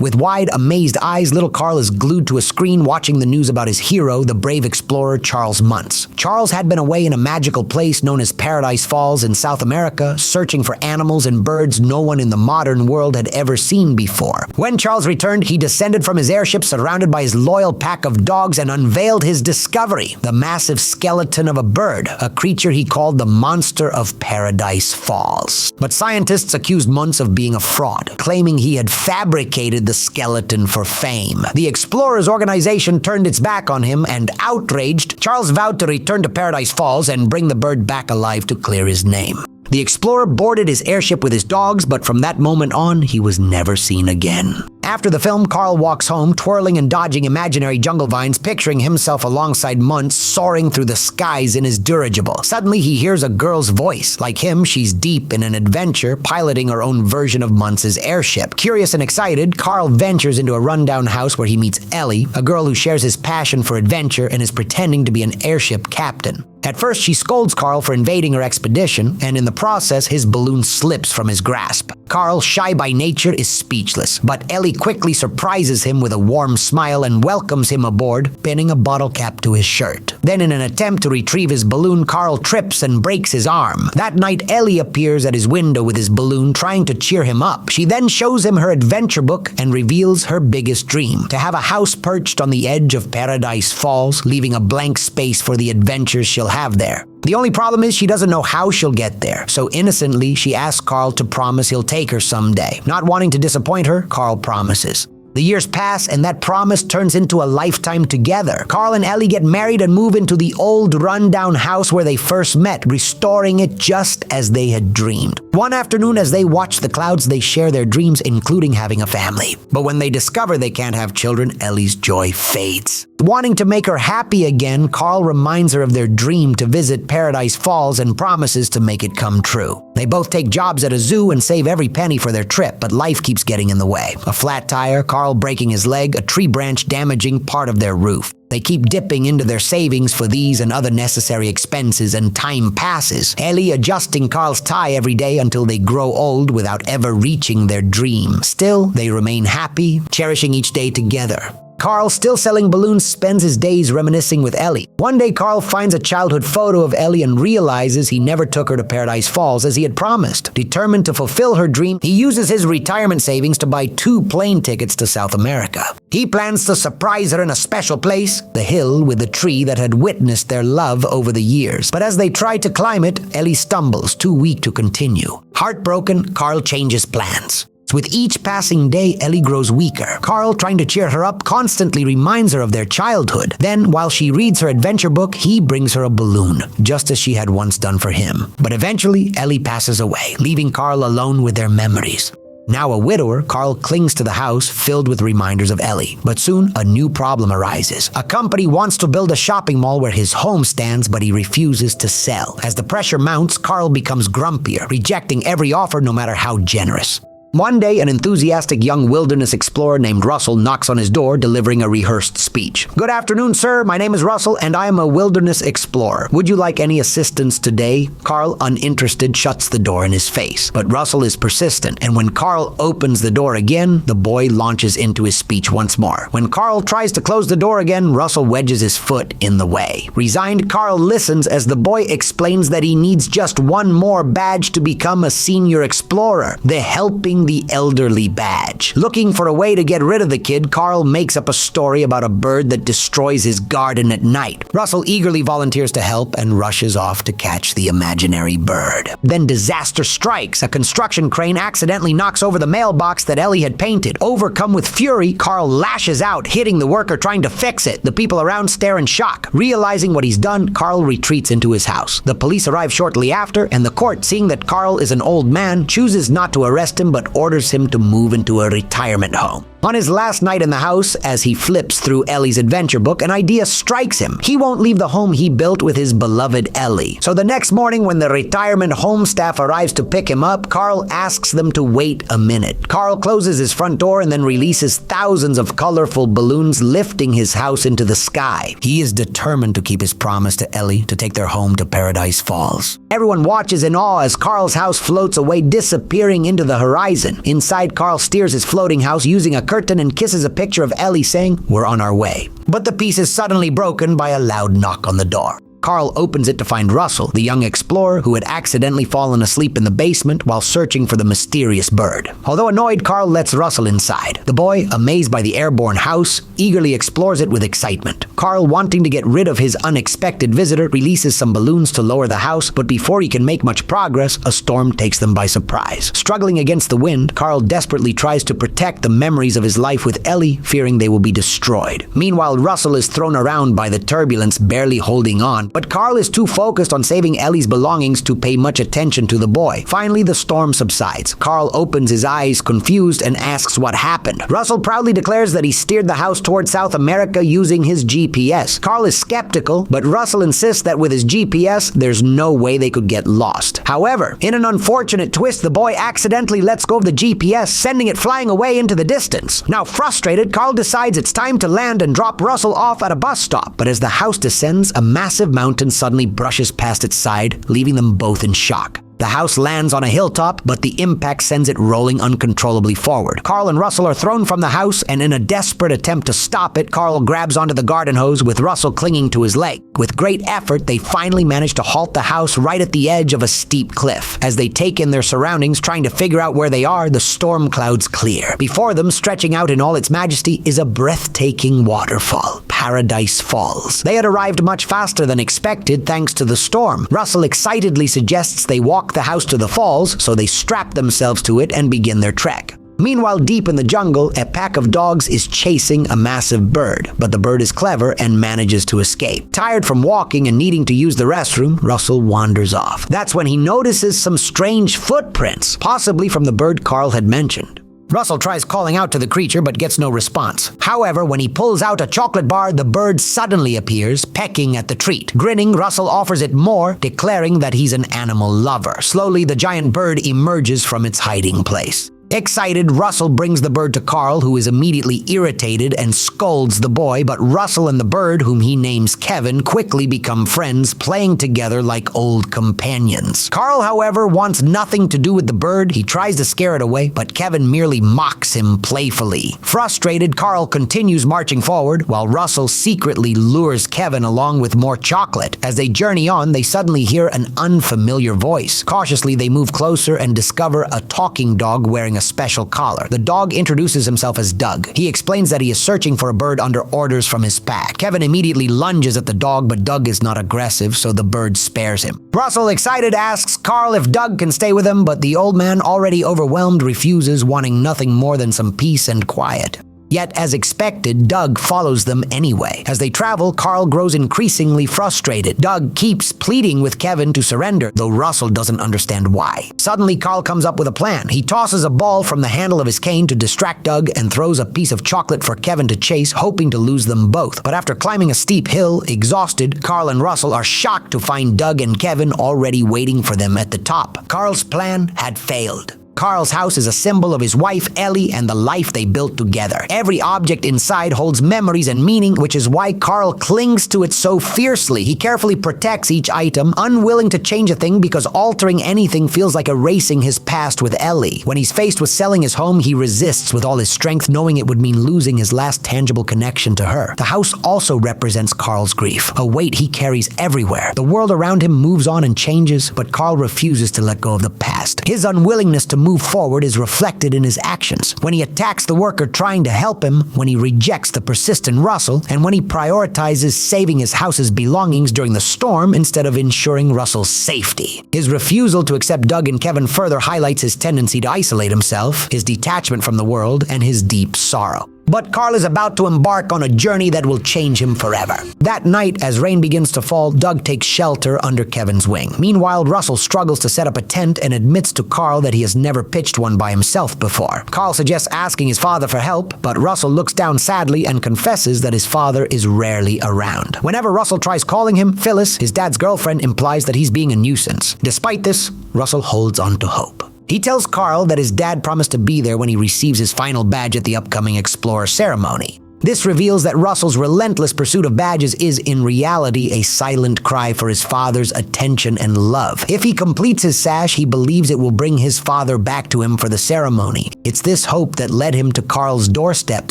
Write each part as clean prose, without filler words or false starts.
With wide, amazed eyes, little Carl is glued to a screen watching the news about his hero, the brave explorer Charles Muntz. Charles had been away in a magical place known as Paradise Falls in South America, searching for animals and birds no one in the modern world had ever seen before. When Charles returned, he descended from his airship surrounded by his loyal pack of dogs and unveiled his discovery, the massive skeleton of a bird, a creature he called the monster of Paradise Falls. But scientists accused Muntz of being a fraud, claiming he had fabricated the skeleton for fame. The explorers' organization turned its back on him, and outraged, Charles vowed to return to Paradise Falls and bring the bird back alive to clear his name. The explorer boarded his airship with his dogs, but from that moment on, he was never seen again. After the film, Carl walks home, twirling and dodging imaginary jungle vines, picturing himself alongside Muntz, soaring through the skies in his dirigible. Suddenly, he hears a girl's voice. Like him, she's deep in an adventure, piloting her own version of Muntz's airship. Curious and excited, Carl ventures into a rundown house where he meets Ellie, a girl who shares his passion for adventure and is pretending to be an airship captain. At first, she scolds Carl for invading her expedition, and in the process, his balloon slips from his grasp. Carl, shy by nature, is speechless, but Ellie quickly surprises him with a warm smile and welcomes him aboard, pinning a bottle cap to his shirt. Then, in an attempt to retrieve his balloon, Carl trips and breaks his arm. That night, Ellie appears at his window with his balloon, trying to cheer him up. She then shows him her adventure book and reveals her biggest dream: to have a house perched on the edge of Paradise Falls, leaving a blank space for the adventures she'll have there. The only problem is she doesn't know how she'll get there, so innocently she asks Carl to promise he'll take her someday. Not wanting to disappoint her, Carl promises. The years pass, and that promise turns into a lifetime together. Carl and Ellie get married and move into the old rundown house where they first met, restoring it just as they had dreamed. One afternoon, as they watch the clouds, they share their dreams, including having a family. But when they discover they can't have children, Ellie's joy fades. Wanting to make her happy again, Carl reminds her of their dream to visit Paradise Falls and promises to make it come true. They both take jobs at a zoo and save every penny for their trip, but life keeps getting in the way. A flat tire, Carl breaking his leg, a tree branch damaging part of their roof. They keep dipping into their savings for these and other necessary expenses, and time passes, Ellie adjusting Carl's tie every day until they grow old without ever reaching their dream. Still, they remain happy, cherishing each day together. Carl, still selling balloons, spends his days reminiscing with Ellie. One day, Carl finds a childhood photo of Ellie and realizes he never took her to Paradise Falls as he had promised. Determined to fulfill her dream, he uses his retirement savings to buy 2 plane tickets to South America. He plans to surprise her in a special place, the hill with the tree that had witnessed their love over the years. But as they try to climb it, Ellie stumbles, too weak to continue. Heartbroken, Carl changes plans. With each passing day, Ellie grows weaker. Carl, trying to cheer her up, constantly reminds her of their childhood. Then, while she reads her adventure book, he brings her a balloon, just as she had once done for him. But eventually, Ellie passes away, leaving Carl alone with their memories. Now a widower, Carl clings to the house filled with reminders of Ellie. But soon, a new problem arises. A company wants to build a shopping mall where his home stands, but he refuses to sell. As the pressure mounts, Carl becomes grumpier, rejecting every offer no matter how generous. One day, an enthusiastic young wilderness explorer named Russell knocks on his door, delivering a rehearsed speech. "Good afternoon, sir. My name is Russell, and I am a wilderness explorer. Would you like any assistance today?" Carl, uninterested, shuts the door in his face. But Russell is persistent, and when Carl opens the door again, the boy launches into his speech once more. When Carl tries to close the door again, Russell wedges his foot in the way. Resigned, Carl listens as the boy explains that he needs just one more badge to become a senior explorer, the Helping the Elderly badge. Looking for a way to get rid of the kid, Carl makes up a story about a bird that destroys his garden at night. Russell eagerly volunteers to help and rushes off to catch the imaginary bird. Then disaster strikes. A construction crane accidentally knocks over the mailbox that Ellie had painted. Overcome with fury, Carl lashes out, hitting the worker trying to fix it. The people around stare in shock. Realizing what he's done, Carl retreats into his house. The police arrive shortly after, and the court, seeing that Carl is an old man, chooses not to arrest him but orders him to move into a retirement home. On his last night in the house, as he flips through Ellie's adventure book, an idea strikes him. He won't leave the home he built with his beloved Ellie. So the next morning, when the retirement home staff arrives to pick him up, Carl asks them to wait a minute. Carl closes his front door and then releases thousands of colorful balloons, lifting his house into the sky. He is determined to keep his promise to Ellie to take their home to Paradise Falls. Everyone watches in awe as Carl's house floats away, disappearing into the horizon. Inside, Carl steers his floating house using a curtain and kisses a picture of Ellie saying, "We're on our way." But the peace is suddenly broken by a loud knock on the door. Carl opens it to find Russell, the young explorer who had accidentally fallen asleep in the basement while searching for the mysterious bird. Although annoyed, Carl lets Russell inside. The boy, amazed by the airborne house, eagerly explores it with excitement. Carl, wanting to get rid of his unexpected visitor, releases some balloons to lower the house, but before he can make much progress, a storm takes them by surprise. Struggling against the wind, Carl desperately tries to protect the memories of his life with Ellie, fearing they will be destroyed. Meanwhile, Russell is thrown around by the turbulence, barely holding on, but Carl is too focused on saving Ellie's belongings to pay much attention to the boy. Finally, the storm subsides. Carl opens his eyes, confused, and asks what happened. Russell proudly declares that he steered the house toward South America using his GPS. Carl is skeptical, but Russell insists that with his GPS, there's no way they could get lost. However, in an unfortunate twist, the boy accidentally lets go of the GPS, sending it flying away into the distance. Now frustrated, Carl decides it's time to land and drop Russell off at a bus stop. But as the house descends, a massive mountain suddenly brushes past its side, leaving them both in shock. The house lands on a hilltop, but the impact sends it rolling uncontrollably forward. Carl and Russell are thrown from the house, and in a desperate attempt to stop it, Carl grabs onto the garden hose with Russell clinging to his leg. With great effort, they finally manage to halt the house right at the edge of a steep cliff. As they take in their surroundings, trying to figure out where they are, the storm clouds clear. Before them, stretching out in all its majesty, is a breathtaking waterfall. Paradise Falls. They had arrived much faster than expected thanks to the storm. Russell excitedly suggests they walk the house to the falls, so they strap themselves to it and begin their trek. Meanwhile, deep in the jungle, a pack of dogs is chasing a massive bird, but the bird is clever and manages to escape. Tired from walking and needing to use the restroom, Russell wanders off. That's when he notices some strange footprints, possibly from the bird Carl had mentioned. Russell tries calling out to the creature but gets no response. However, when he pulls out a chocolate bar, the bird suddenly appears, pecking at the treat. Grinning, Russell offers it more, declaring that he's an animal lover. Slowly, the giant bird emerges from its hiding place. Excited, Russell brings the bird to Carl, who is immediately irritated and scolds the boy, but Russell and the bird, whom he names Kevin, quickly become friends, playing together like old companions. Carl, however, wants nothing to do with the bird. He tries to scare it away, but Kevin merely mocks him playfully. Frustrated, Carl continues marching forward, while Russell secretly lures Kevin along with more chocolate. As they journey on, they suddenly hear an unfamiliar voice. Cautiously, they move closer and discover a talking dog wearing a special collar. The dog introduces himself as Doug. He explains that he is searching for a bird under orders from his pack. Kevin immediately lunges at the dog, but Doug is not aggressive, so the bird spares him. Russell, excited, asks Carl if Doug can stay with him, but the old man, already overwhelmed, refuses, wanting nothing more than some peace and quiet. Yet, as expected, Doug follows them anyway. As they travel, Carl grows increasingly frustrated. Doug keeps pleading with Kevin to surrender, though Russell doesn't understand why. Suddenly, Carl comes up with a plan. He tosses a ball from the handle of his cane to distract Doug and throws a piece of chocolate for Kevin to chase, hoping to lose them both. But after climbing a steep hill, exhausted, Carl and Russell are shocked to find Doug and Kevin already waiting for them at the top. Carl's plan had failed. Carl's house is a symbol of his wife, Ellie, and the life they built together. Every object inside holds memories and meaning, which is why Carl clings to it so fiercely. He carefully protects each item, unwilling to change a thing because altering anything feels like erasing his past with Ellie. When he's faced with selling his home, he resists with all his strength, knowing it would mean losing his last tangible connection to her. The house also represents Carl's grief, a weight he carries everywhere. The world around him moves on and changes, but Carl refuses to let go of the past. His unwillingness to move forward is reflected in his actions. When he attacks the worker trying to help him, when he rejects the persistent Russell, and when he prioritizes saving his house's belongings during the storm instead of ensuring Russell's safety. His refusal to accept Doug and Kevin further highlights his tendency to isolate himself, his detachment from the world, and his deep sorrow. But Carl is about to embark on a journey that will change him forever. That night, as rain begins to fall, Doug takes shelter under Kevin's wing. Meanwhile, Russell struggles to set up a tent and admits to Carl that he has never pitched one by himself before. Carl suggests asking his father for help, but Russell looks down sadly and confesses that his father is rarely around. Whenever Russell tries calling him, Phyllis, his dad's girlfriend, implies that he's being a nuisance. Despite this, Russell holds on to hope. He tells Carl that his dad promised to be there when he receives his final badge at the upcoming Explorer ceremony. This reveals that Russell's relentless pursuit of badges is in reality a silent cry for his father's attention and love. If he completes his sash, he believes it will bring his father back to him for the ceremony. It's this hope that led him to Carl's doorstep,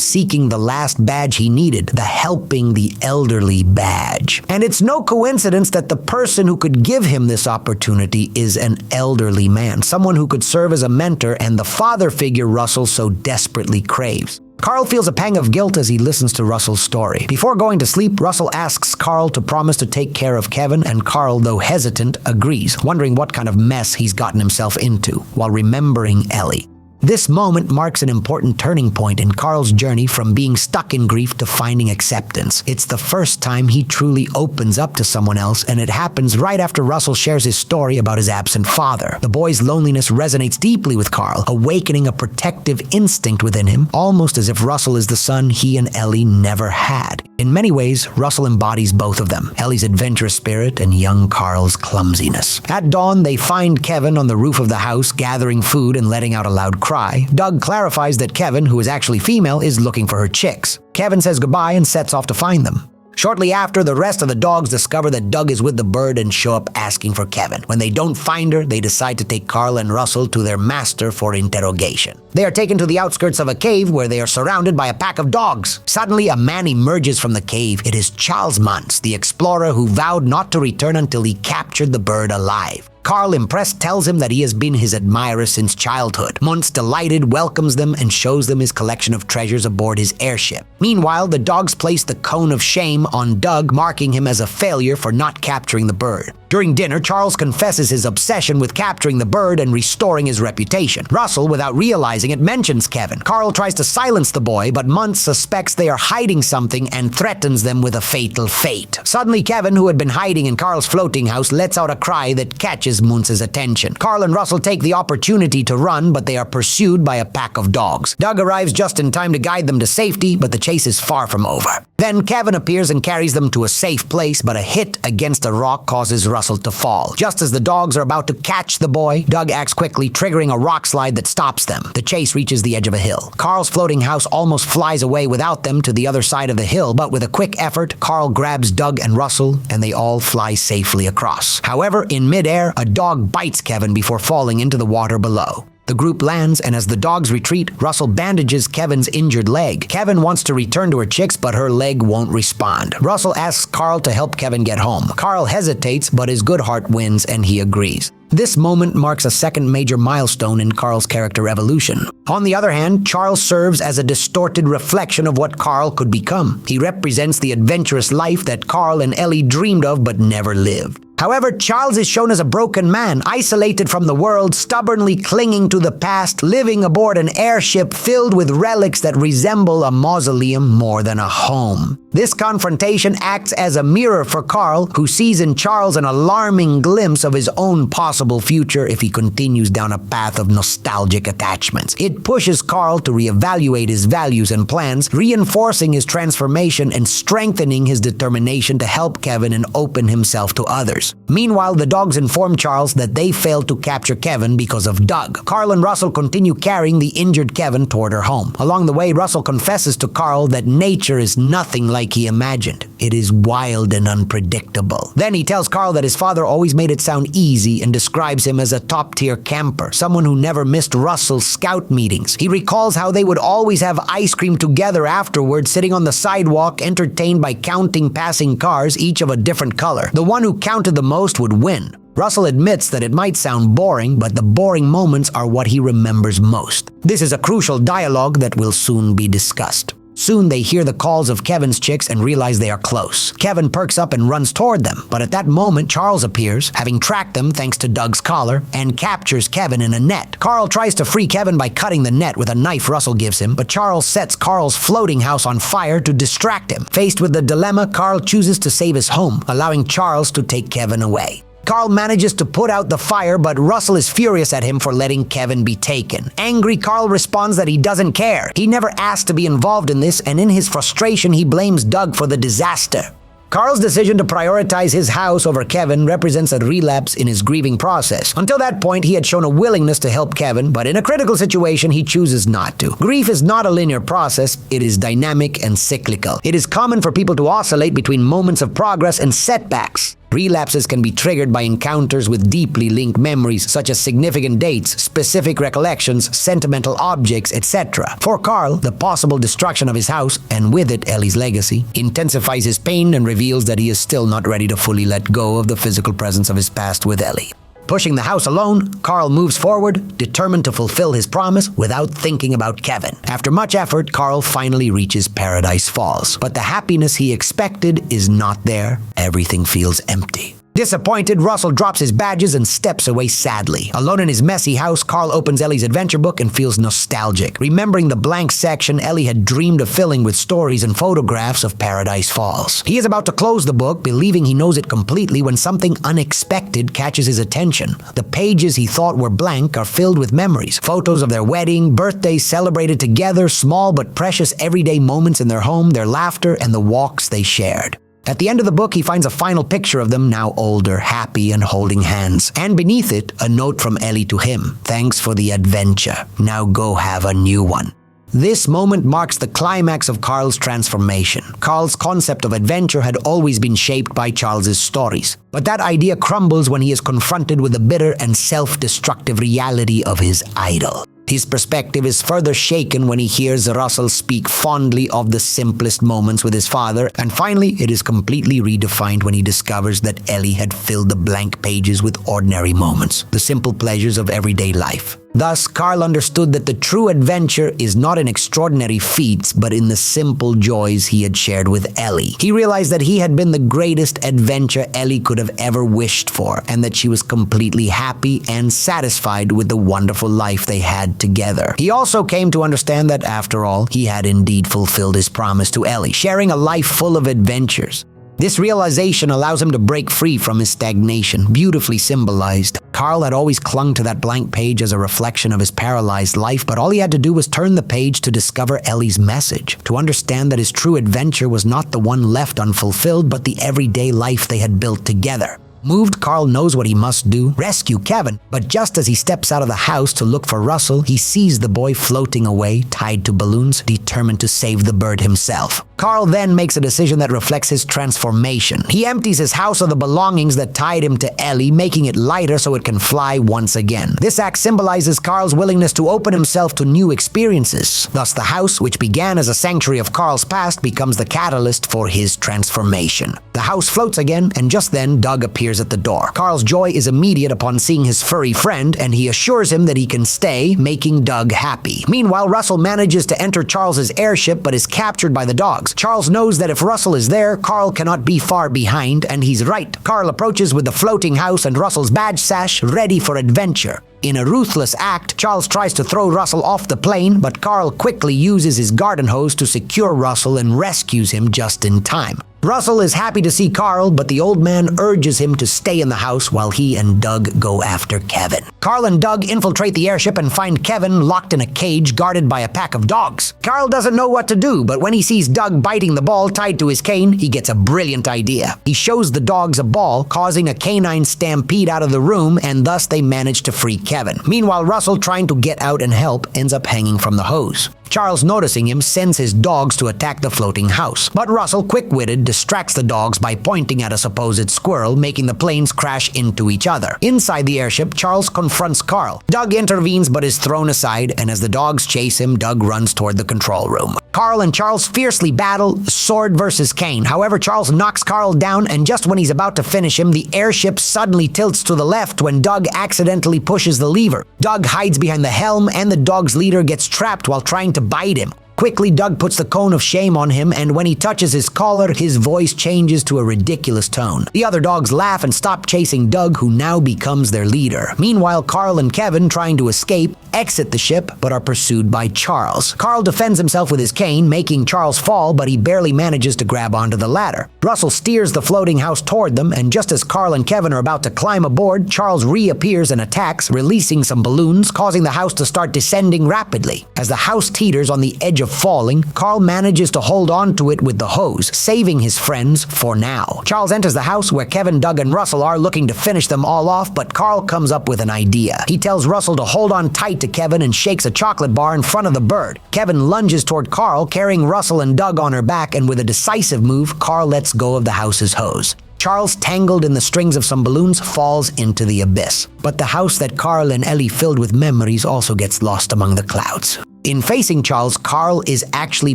seeking the last badge he needed, the helping the elderly badge. And it's no coincidence that the person who could give him this opportunity is an elderly man, someone who could serve as a mentor and the father figure Russell so desperately craves. Carl feels a pang of guilt as he listens to Russell's story. Before going to sleep, Russell asks Carl to promise to take care of Kevin, and Carl, though hesitant, agrees, wondering what kind of mess he's gotten himself into, while remembering Ellie. This moment marks an important turning point in Carl's journey from being stuck in grief to finding acceptance. It's the first time he truly opens up to someone else, and it happens right after Russell shares his story about his absent father. The boy's loneliness resonates deeply with Carl, awakening a protective instinct within him, almost as if Russell is the son he and Ellie never had. In many ways, Russell embodies both of them, Ellie's adventurous spirit and young Carl's clumsiness. At dawn, they find Kevin on the roof of the house, gathering food and letting out a loud cry. Doug clarifies that Kevin, who is actually female, is looking for her chicks. Kevin says goodbye and sets off to find them. Shortly after, the rest of the dogs discover that Doug is with the bird and show up asking for Kevin. When they don't find her, they decide to take Carl and Russell to their master for interrogation. They are taken to the outskirts of a cave where they are surrounded by a pack of dogs. Suddenly, a man emerges from the cave. It is Charles Muntz, the explorer who vowed not to return until he captured the bird alive. Carl, impressed, tells him that he has been his admirer since childhood. Muntz, delighted, welcomes them and shows them his collection of treasures aboard his airship. Meanwhile, the dogs place the cone of shame on Doug, marking him as a failure for not capturing the bird. During dinner, Charles confesses his obsession with capturing the bird and restoring his reputation. Russell, without realizing it, mentions Kevin. Carl tries to silence the boy, but Muntz suspects they are hiding something and threatens them with a fatal fate. Suddenly, Kevin, who had been hiding in Carl's floating house, lets out a cry that catches Muntz's attention. Carl and Russell take the opportunity to run, but they are pursued by a pack of dogs. Doug arrives just in time to guide them to safety, but the chase is far from over. Then Kevin appears and carries them to a safe place, but a hit against a rock causes Russell to fall. Just as the dogs are about to catch the boy, Doug acts quickly, triggering a rock slide that stops them. The chase reaches the edge of a hill. Carl's floating house almost flies away without them to the other side of the hill, but with a quick effort, Carl grabs Doug and Russell, and they all fly safely across. However, in midair, a dog bites Kevin before falling into the water below. The group lands, and as the dogs retreat, Russell bandages Kevin's injured leg. Kevin wants to return to her chicks, but her leg won't respond. Russell asks Carl to help Kevin get home. Carl hesitates, but his good heart wins, and he agrees. This moment marks a second major milestone in Carl's character evolution. On the other hand, Charles serves as a distorted reflection of what Carl could become. He represents the adventurous life that Carl and Ellie dreamed of but never lived. However, Charles is shown as a broken man, isolated from the world, stubbornly clinging to the past, living aboard an airship filled with relics that resemble a mausoleum more than a home. This confrontation acts as a mirror for Carl, who sees in Charles an alarming glimpse of his own possible future if he continues down a path of nostalgic attachments. It pushes Carl to reevaluate his values and plans, reinforcing his transformation and strengthening his determination to help Kevin and open himself to others. Meanwhile, the dogs inform Charles that they failed to capture Kevin because of Doug. Carl and Russell continue carrying the injured Kevin toward her home. Along the way, Russell confesses to Carl that nature is nothing like he imagined. It is wild and unpredictable. Then he tells Carl that his father always made it sound easy and describes him as a top-tier camper, someone who never missed Russell's scout meetings. He recalls how they would always have ice cream together afterward, sitting on the sidewalk, entertained by counting passing cars, each of a different color. The one who counted the most would win. Russell admits that it might sound boring, but the boring moments are what he remembers most. This is a crucial dialogue that will soon be discussed. Soon they hear the calls of Kevin's chicks and realize they are close. Kevin perks up and runs toward them, but at that moment Charles appears, having tracked them thanks to Doug's collar, and captures Kevin in a net. Carl tries to free Kevin by cutting the net with a knife Russell gives him, but Charles sets Carl's floating house on fire to distract him. Faced with the dilemma, Carl chooses to save his home, allowing Charles to take Kevin away. Carl manages to put out the fire, but Russell is furious at him for letting Kevin be taken. Angry, Carl responds that he doesn't care. He never asked to be involved in this, and in his frustration, he blames Doug for the disaster. Carl's decision to prioritize his house over Kevin represents a relapse in his grieving process. Until that point, he had shown a willingness to help Kevin, but in a critical situation, he chooses not to. Grief is not a linear process, it is dynamic and cyclical. It is common for people to oscillate between moments of progress and setbacks. Relapses can be triggered by encounters with deeply linked memories, such as significant dates, specific recollections, sentimental objects, etc. For Carl, the possible destruction of his house, and with it Ellie's legacy, intensifies his pain and reveals that he is still not ready to fully let go of the physical presence of his past with Ellie. Pushing the house alone, Carl moves forward, determined to fulfill his promise without thinking about Kevin. After much effort, Carl finally reaches Paradise Falls. But the happiness he expected is not there. Everything feels empty. Disappointed, Russell drops his badges and steps away sadly. Alone in his messy house, Carl opens Ellie's adventure book and feels nostalgic, remembering the blank section Ellie had dreamed of filling with stories and photographs of Paradise Falls. He is about to close the book, believing he knows it completely, when something unexpected catches his attention. The pages he thought were blank are filled with memories, photos of their wedding, birthdays celebrated together, small but precious everyday moments in their home, their laughter, and the walks they shared. At the end of the book, he finds a final picture of them, now older, happy, and holding hands. And beneath it, a note from Ellie to him. "Thanks for the adventure. Now go have a new one." This moment marks the climax of Carl's transformation. Carl's concept of adventure had always been shaped by Charles's stories. But that idea crumbles when he is confronted with the bitter and self-destructive reality of his idol. His perspective is further shaken when he hears Russell speak fondly of the simplest moments with his father, and finally it is completely redefined when he discovers that Ellie had filled the blank pages with ordinary moments, the simple pleasures of everyday life. Thus, Carl understood that the true adventure is not in extraordinary feats, but in the simple joys he had shared with Ellie. He realized that he had been the greatest adventure Ellie could have ever wished for, and that she was completely happy and satisfied with the wonderful life they had together. He also came to understand that, after all, he had indeed fulfilled his promise to Ellie, sharing a life full of adventures. This realization allows him to break free from his stagnation, beautifully symbolized. Carl had always clung to that blank page as a reflection of his paralyzed life, but all he had to do was turn the page to discover Ellie's message, to understand that his true adventure was not the one left unfulfilled, but the everyday life they had built together. Moved, Carl knows what he must do: rescue Kevin. But just as he steps out of the house to look for Russell, he sees the boy floating away, tied to balloons, determined to save the bird himself. Carl then makes a decision that reflects his transformation. He empties his house of the belongings that tied him to Ellie, making it lighter so it can fly once again. This act symbolizes Carl's willingness to open himself to new experiences. Thus, the house, which began as a sanctuary of Carl's past, becomes the catalyst for his transformation. The house floats again, and just then, Doug appears at the door. Carl's joy is immediate upon seeing his furry friend, and he assures him that he can stay, making Doug happy. Meanwhile, Russell manages to enter Charles's airship, but is captured by the dogs. Charles knows that if Russell is there, Carl cannot be far behind, and he's right. Carl approaches with the floating house and Russell's badge sash, ready for adventure. In a ruthless act, Charles tries to throw Russell off the plane, but Carl quickly uses his garden hose to secure Russell and rescues him just in time. Russell is happy to see Carl, but the old man urges him to stay in the house while he and Doug go after Kevin. Carl and Doug infiltrate the airship and find Kevin locked in a cage guarded by a pack of dogs. Carl doesn't know what to do, but when he sees Doug biting the ball tied to his cane, he gets a brilliant idea. He shows the dogs a ball, causing a canine stampede out of the room, and thus they manage to free Kevin. Meanwhile, Russell, trying to get out and help, ends up hanging from the hose. Charles, noticing him, sends his dogs to attack the floating house. But Russell, quick-witted, distracts the dogs by pointing at a supposed squirrel, making the planes crash into each other. Inside the airship, Charles confronts Carl. Doug intervenes but is thrown aside, and as the dogs chase him, Doug runs toward the control room. Carl and Charles fiercely battle, sword versus cane. However, Charles knocks Carl down, and just when he's about to finish him, the airship suddenly tilts to the left when Doug accidentally pushes the lever. Doug hides behind the helm, and the dog's leader gets trapped while trying to bite him. Quickly, Doug puts the cone of shame on him, and when he touches his collar, his voice changes to a ridiculous tone. The other dogs laugh and stop chasing Doug, who now becomes their leader. Meanwhile, Carl and Kevin, trying to escape, exit the ship but are pursued by Charles. Carl defends himself with his cane, making Charles fall, but he barely manages to grab onto the ladder. Russell steers the floating house toward them, and just as Carl and Kevin are about to climb aboard, Charles reappears and attacks, releasing some balloons, causing the house to start descending rapidly. As the house teeters on the edge of of falling, Carl manages to hold on to it with the hose, saving his friends for now. Charles enters the house where Kevin, Doug, and Russell are, looking to finish them all off, but Carl comes up with an idea. He tells Russell to hold on tight to Kevin and shakes a chocolate bar in front of the bird. Kevin lunges toward Carl, carrying Russell and Doug on her back, and with a decisive move, Carl lets go of the house's hose. Charles, tangled in the strings of some balloons, falls into the abyss. But the house that Carl and Ellie filled with memories also gets lost among the clouds. In facing Charles, Carl is actually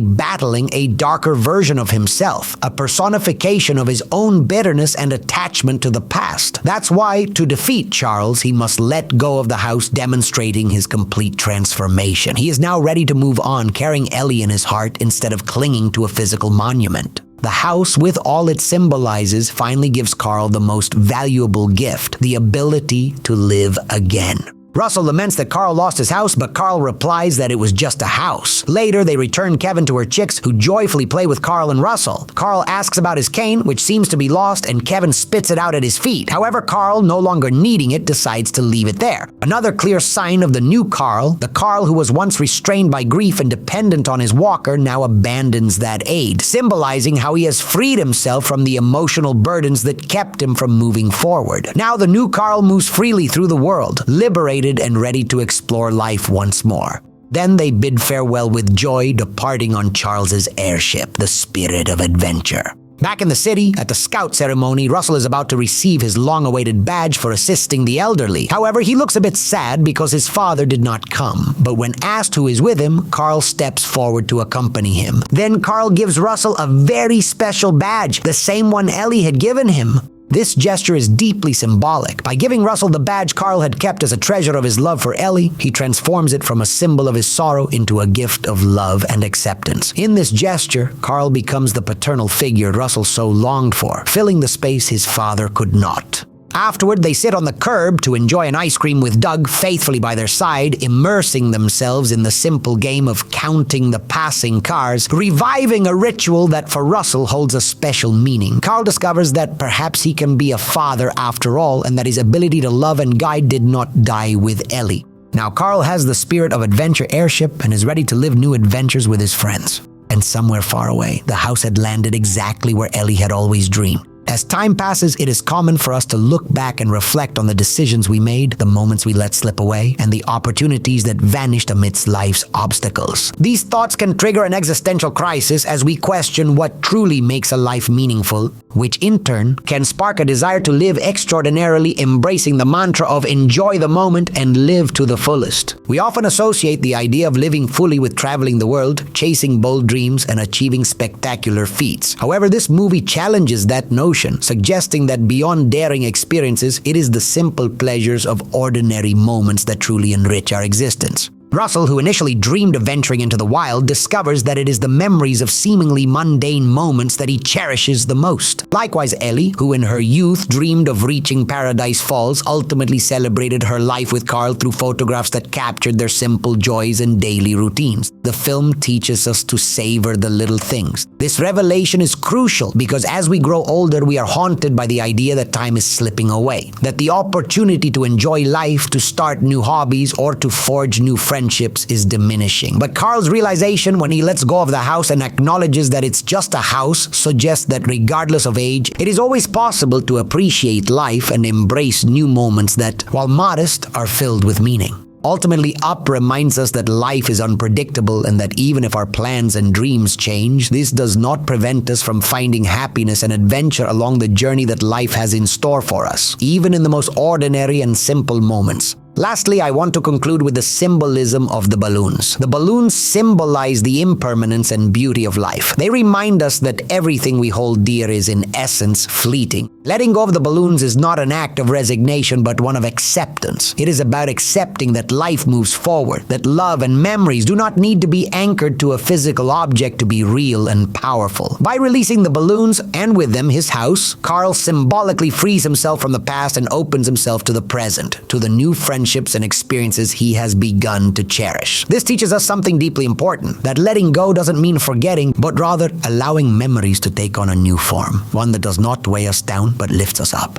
battling a darker version of himself, a personification of his own bitterness and attachment to the past. That's why, to defeat Charles, he must let go of the house, demonstrating his complete transformation. He is now ready to move on, carrying Ellie in his heart instead of clinging to a physical monument. The house, with all it symbolizes, finally gives Carl the most valuable gift, the ability to live again. Russell laments that Carl lost his house, but Carl replies that it was just a house. Later, they return Kevin to her chicks, who joyfully play with Carl and Russell. Carl asks about his cane, which seems to be lost, and Kevin spits it out at his feet. However, Carl, no longer needing it, decides to leave it there. Another clear sign of the new Carl, the Carl who was once restrained by grief and dependent on his walker, now abandons that aid, symbolizing how he has freed himself from the emotional burdens that kept him from moving forward. Now the new Carl moves freely through the world, liberated and ready to explore life once more. Then they bid farewell with joy, departing on Charles's airship, the Spirit of Adventure. Back in the city, at the scout ceremony, Russell is about to receive his long-awaited badge for assisting the elderly. However, he looks a bit sad because his father did not come. But when asked who is with him, Carl steps forward to accompany him. Then Carl gives Russell a very special badge, the same one Ellie had given him. This gesture is deeply symbolic. By giving Russell the badge Carl had kept as a treasure of his love for Ellie, he transforms it from a symbol of his sorrow into a gift of love and acceptance. In this gesture, Carl becomes the paternal figure Russell so longed for, filling the space his father could not. Afterward, they sit on the curb to enjoy an ice cream with Doug faithfully by their side, immersing themselves in the simple game of counting the passing cars, reviving a ritual that for Russell holds a special meaning. Carl discovers that perhaps he can be a father after all, and that his ability to love and guide did not die with Ellie. Now Carl has the Spirit of Adventure airship and is ready to live new adventures with his friends. And somewhere far away, the house had landed exactly where Ellie had always dreamed. As time passes, it is common for us to look back and reflect on the decisions we made, the moments we let slip away, and the opportunities that vanished amidst life's obstacles. These thoughts can trigger an existential crisis as we question what truly makes a life meaningful, which in turn can spark a desire to live extraordinarily, embracing the mantra of enjoy the moment and live to the fullest. We often associate the idea of living fully with traveling the world, chasing bold dreams, and achieving spectacular feats. However, this movie challenges that notion, suggesting that beyond daring experiences, it is the simple pleasures of ordinary moments that truly enrich our existence. Russell, who initially dreamed of venturing into the wild, discovers that it is the memories of seemingly mundane moments that he cherishes the most. Likewise, Ellie, who in her youth dreamed of reaching Paradise Falls, ultimately celebrated her life with Carl through photographs that captured their simple joys and daily routines. The film teaches us to savor the little things. This revelation is crucial because as we grow older, we are haunted by the idea that time is slipping away, that the opportunity to enjoy life, to start new hobbies, or to forge new friendships is diminishing. But Carl's realization when he lets go of the house and acknowledges that it's just a house suggests that regardless of age, it is always possible to appreciate life and embrace new moments that, while modest, are filled with meaning. Ultimately, Up reminds us that life is unpredictable and that even if our plans and dreams change, this does not prevent us from finding happiness and adventure along the journey that life has in store for us, even in the most ordinary and simple moments. Lastly, I want to conclude with the symbolism of the balloons. The balloons symbolize the impermanence and beauty of life. They remind us that everything we hold dear is in essence fleeting. Letting go of the balloons is not an act of resignation, but one of acceptance. It is about accepting that life moves forward, that love and memories do not need to be anchored to a physical object to be real and powerful. By releasing the balloons, and with them his house, Carl symbolically frees himself from the past and opens himself to the present, to the new friendships and experiences he has begun to cherish. This teaches us something deeply important, that letting go doesn't mean forgetting, but rather allowing memories to take on a new form, one that does not weigh us down but lifts us up.